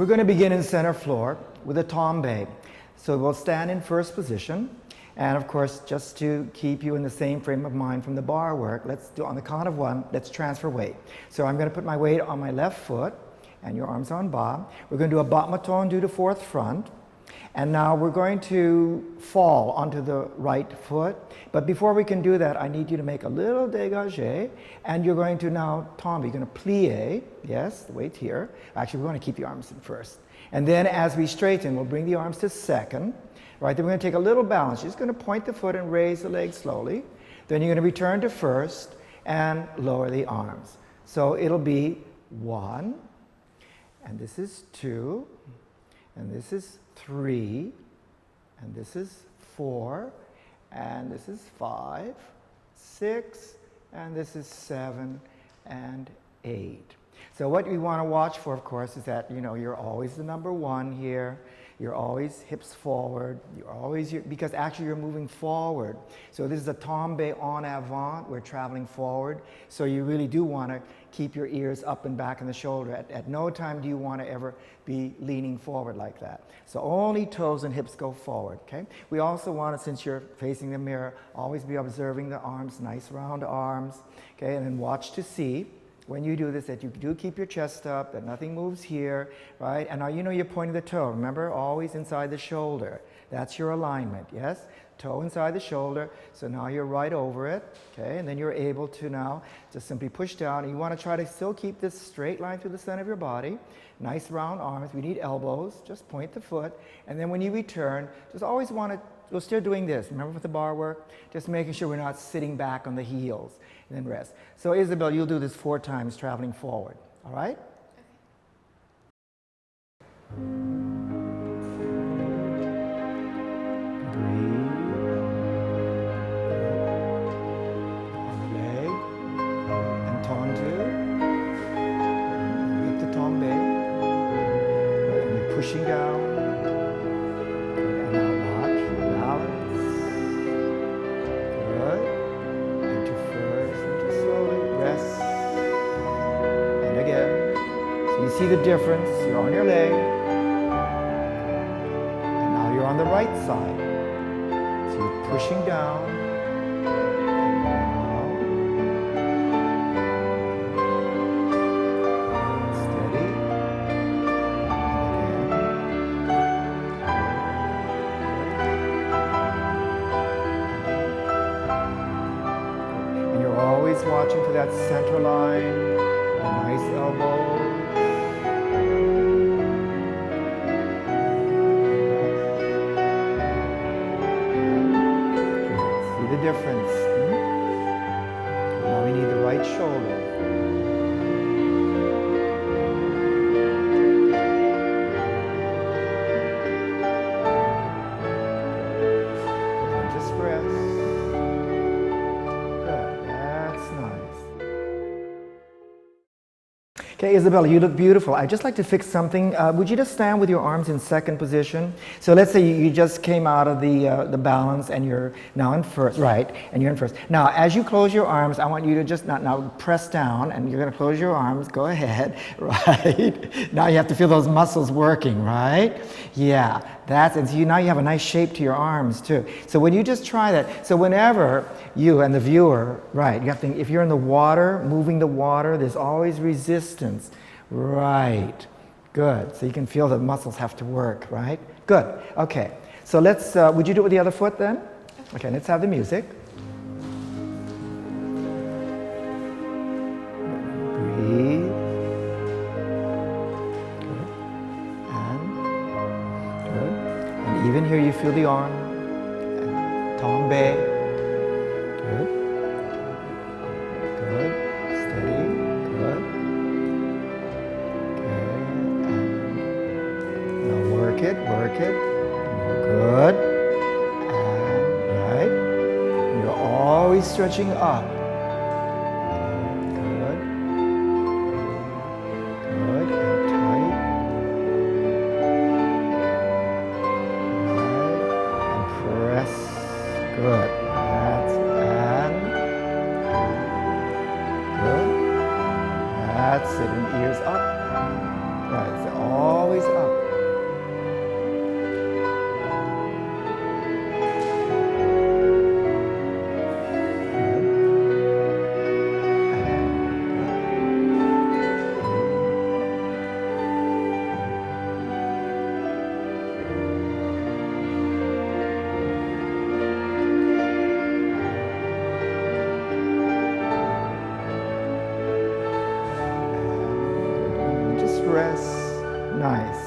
We're going to begin in center floor with a tombe. So we'll stand in first position. And of course, just to keep you in the same frame of mind from the bar work, let's do on the count of one, let's transfer weight. So I'm going to put my weight on my left foot, and your arms on bas. We're going to do a bas maton due to fourth front. And now we're going to fall onto the right foot. But before we can do that, I need you to make a little dégagé. And you're going to now tombe. You're going to plier. Yes, the weight here. Actually, we want to keep the arms in first. And then as we straighten, we'll bring the arms to second. Right, then we're going to take a little balance. You're just going to point the foot and raise the leg slowly. Then you're going to return to first and lower the arms. So it'll be 1, and this is 2, and this is 3, and this is 4, and this is 5, 6, and this is 7 and 8. So what we want to watch for, of course, is that, you're always the number 1 here. You're always hips forward. You're always, because actually you're moving forward. So this is a tombe en avant. We're traveling forward. So you really do want to keep your ears up and back in the shoulder. At no time do you want to ever be leaning forward like that. So only toes and hips go forward, okay? We also want to, since you're facing the mirror, always be observing the arms, nice round arms, okay? And then watch to see, when you do this, that you do keep your chest up, that nothing moves here, right? And now you're pointing the toe. Remember, always inside the shoulder. That's your alignment, yes? Toe inside the shoulder. So now you're right over it, okay? And then you're able to now just simply push down. And you want to try to still keep this straight line through the center of your body. Nice round arms. We need elbows. Just point the foot. And then when you return, just always want to, we're still doing this. Remember with the bar work? Just making sure we're not sitting back on the heels. And then rest. So Isabel, you'll do this 4 times traveling forward. All right? Breathe. On the leg. And tendu. Make the tombe. And you're pushing down. And now watch. Balance. Good. You see the difference. You're on your leg. And now you're on the right side. So you're pushing down. Steady. And you're always watching for that center line. A nice elbow. Difference. Now we need the right shoulder. And just rest. Good. That's nice. Okay, Isabella, you look beautiful. I'd just like to fix something. Would you just stand with your arms in second position? So let's say you just came out of the balance and you're now in first, right, and you're in first. Now, as you close your arms, I want you to just now press down, and you're going to close your arms. Go ahead, right? Now you have to feel those muscles working, right? Yeah, that's it. So now you have a nice shape to your arms, too. So when you just try that, so whenever you and the viewer, right, you have to think, if you're in the water, moving the water, there's always resistance. Right. Good. So you can feel the muscles have to work, right? Good. Okay. So let's, would you do it with the other foot then? Okay, let's have the music. Breathe. Good. And even here you feel the arm. And tombe. Good. Good. Steady. Good. Work it. Good. And right. And you're always stretching up. Good. Good. And tight. Right. And press. Good. That's and good. That's it. And ears up. Right, so always up. Just rest. Nice.